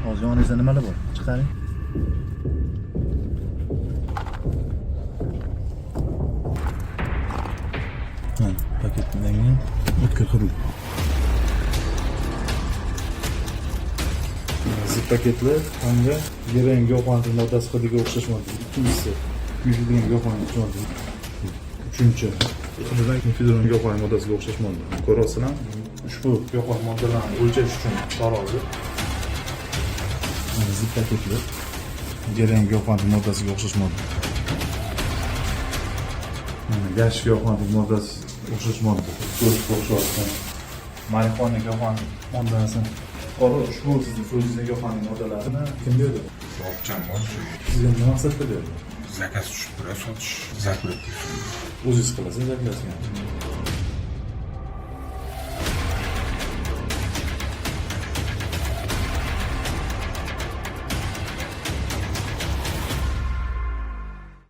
Hozir yoningizda nimalar bor? Chiqaring. Ha, paketlangan o'tkir hudud. Zip paketlar hamda geran giyohvandlik moddasi hidiga o'xshash modda. Ikkinchisi kuydirilgan giyohvandlik modda. Uchinchi hididan kuydirilgan giyohvandlik moddasiga o'xshash modda. Ko'rasizlar, ushbu giyohvandlik moddalarni o'lchash uchun tarozi. Zip paketlar geran giyohvandlik moddasiga o'xshash modda. Gash giyohvandlik moddasi o'xshash modda. Ko'rishga o'xshayotgan marixuana giyohvandlik moddasi. Qora ushbu sizning so'zingizdagi giyohvandlik moddalarini kim berdi? Sovuqchan bor. Sizga nima maqsadda berdi? Zakaz tushib turadi, sotish zarur. O'zingiz qilasiz, zakazga.